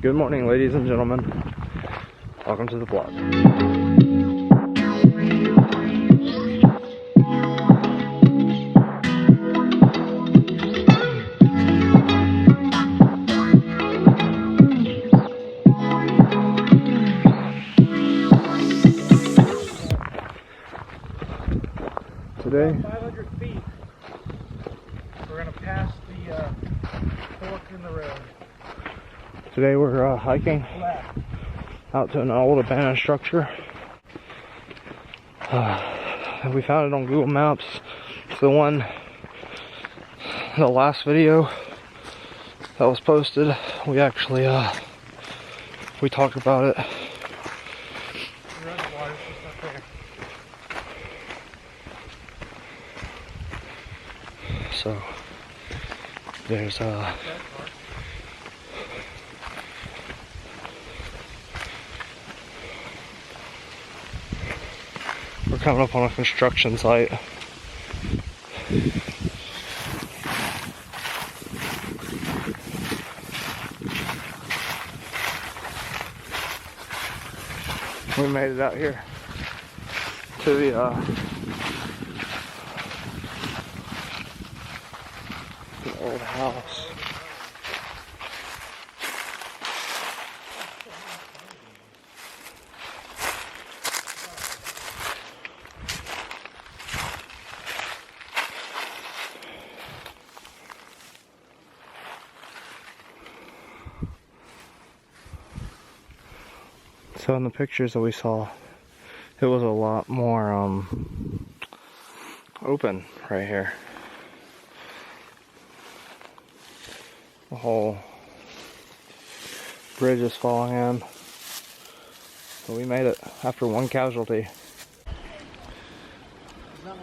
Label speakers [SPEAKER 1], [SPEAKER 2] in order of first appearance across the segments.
[SPEAKER 1] Good morning, ladies and gentlemen. Welcome to the vlog. Today,
[SPEAKER 2] 500 feet. We're gonna pass the fork in the road.
[SPEAKER 1] Today we're hiking out to an old abandoned structure. We found it on Google Maps. It's the last video that was posted. We actually we talked about it.
[SPEAKER 2] The reservoir's just up there.
[SPEAKER 1] So there's we're coming up on a construction site. We made it out here to the old house. So in the pictures that we saw, it was a lot more open right here. The whole bridge is falling in. But we made it after one casualty.
[SPEAKER 2] Oh,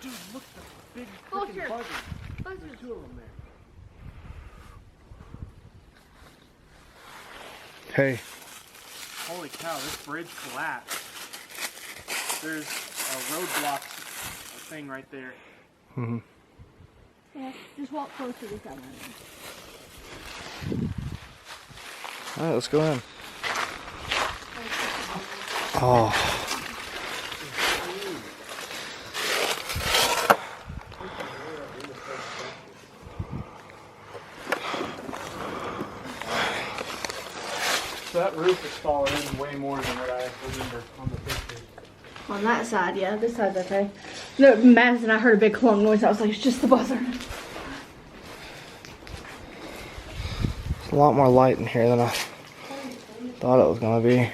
[SPEAKER 2] dude, look, the big freaking buzzer. There's two of them there.
[SPEAKER 1] Hey,
[SPEAKER 2] Holy cow, this bridge collapsed. There's a roadblock thing right there.
[SPEAKER 3] Yeah, just walk closer to this one.
[SPEAKER 1] alright, let's go in. Oh.
[SPEAKER 2] So that roof is falling in way more than what I remember on the picture.
[SPEAKER 3] On that side, yeah, this side's okay. No, Madison, I heard a big clung noise. I was like, it's just the buzzer.
[SPEAKER 1] There's a lot more light in here than I thought it was gonna be.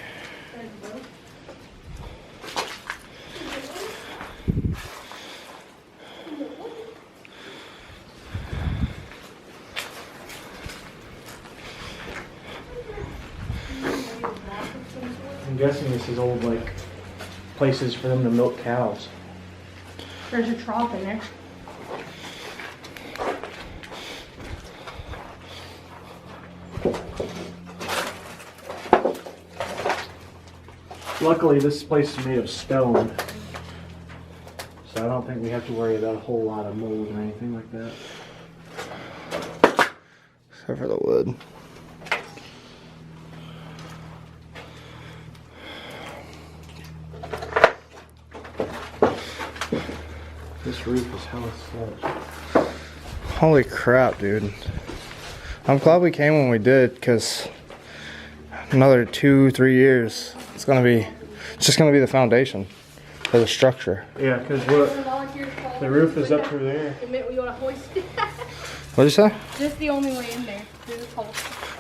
[SPEAKER 2] I'm guessing this is old, like, places for them to milk cows.
[SPEAKER 3] There's a trough in there.
[SPEAKER 2] Luckily, this place is made of stone, so I don't think we have to worry about a whole lot of mold or anything like that.
[SPEAKER 1] Except for the wood.
[SPEAKER 2] This roof is hella sludge.
[SPEAKER 1] Holy crap, dude. I'm glad we came when we did, because another 2-3 years, it's just gonna be the foundation for the structure.
[SPEAKER 2] Yeah, because look, the roof is up through there.
[SPEAKER 3] We want to hoist it.
[SPEAKER 1] What'd you say?
[SPEAKER 3] Just the only way in there, through this hole.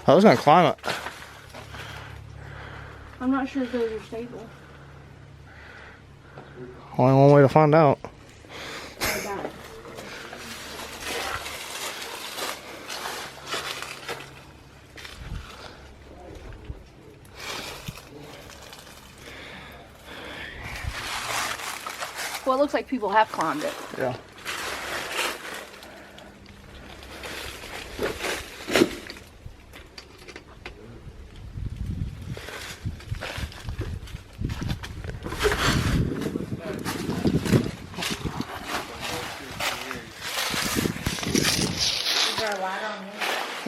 [SPEAKER 1] I was gonna climb it.
[SPEAKER 3] I'm not sure if those are stable.
[SPEAKER 1] Only one way to find out.
[SPEAKER 3] I got it. Well, it looks like people have climbed it.
[SPEAKER 1] Yeah.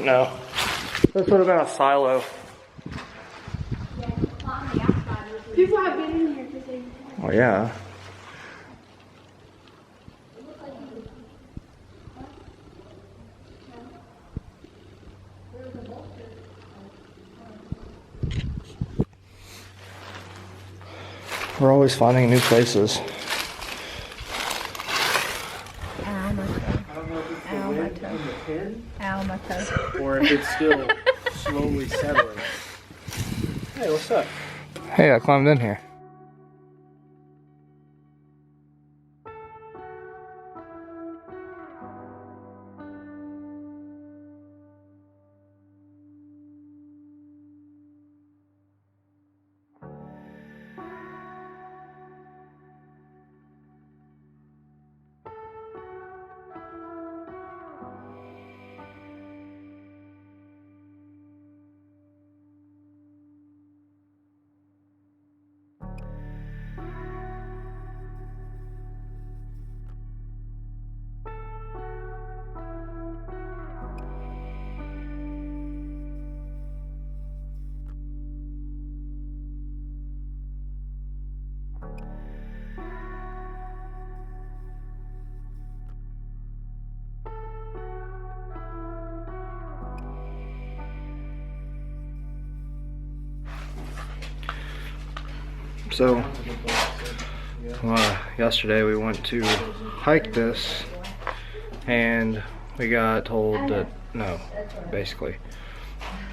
[SPEAKER 1] No. This would have been a silo.
[SPEAKER 3] People have been in here because they.
[SPEAKER 1] Oh yeah. We're always finding new places.
[SPEAKER 3] Ow, my toe.
[SPEAKER 2] I don't know if it's the
[SPEAKER 3] Ow, my
[SPEAKER 2] wind
[SPEAKER 3] toe.
[SPEAKER 2] in the pin
[SPEAKER 3] Ow, my toe.
[SPEAKER 2] or if it's still slowly settling. Hey, what's up?
[SPEAKER 1] Hey, I climbed in here. So, yesterday we went to hike this, and we got told that no, basically,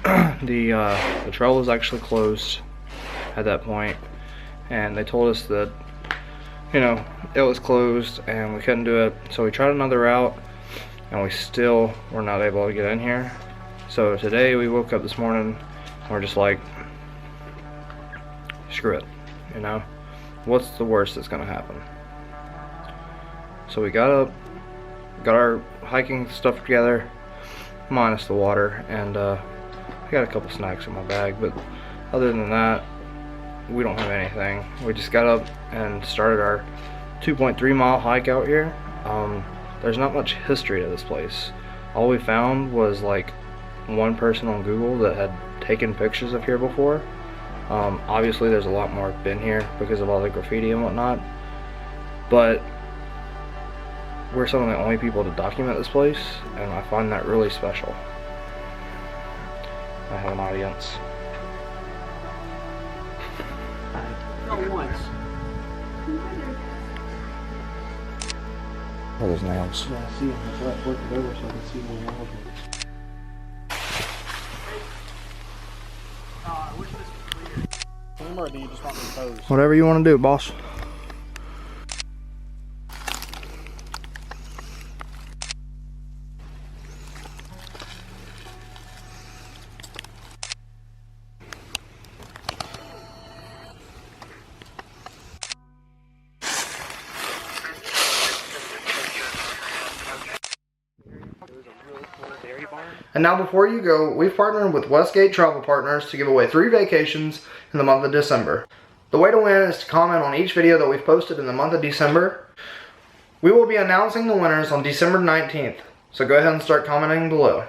[SPEAKER 1] the trail was actually closed at that point, and they told us that, you know, it was closed and we couldn't do it. So we tried another route, and we still were not able to get in here. So today we woke up this morning and we're just like, screw it. You know, what's the worst that's gonna happen? So we got up, got our hiking stuff together, minus the water, and I got a couple snacks in my bag, but other than that, we don't have anything. We just got up and started our 2.3 mile hike out here. There's not much history to this place. All we found was like one person on Google that had taken pictures of here before. Obviously there's a lot more been here because of all the graffiti and whatnot, but we're some of the only people to document this place, and I find that really special. I have an audience.
[SPEAKER 2] Not once.
[SPEAKER 1] Oh, there's nails.
[SPEAKER 2] Yeah, I see them. That's why I flipped it over so I can see more nails. I wish this was clear. Or do you just want me to pose?
[SPEAKER 1] Whatever you want to do, boss. And now before you go, we've partnered with Westgate Travel Partners to give away 3 vacations in the month of December. The way to win is to comment on each video that we've posted in the month of December. We will be announcing the winners on December 19th, so go ahead and start commenting below.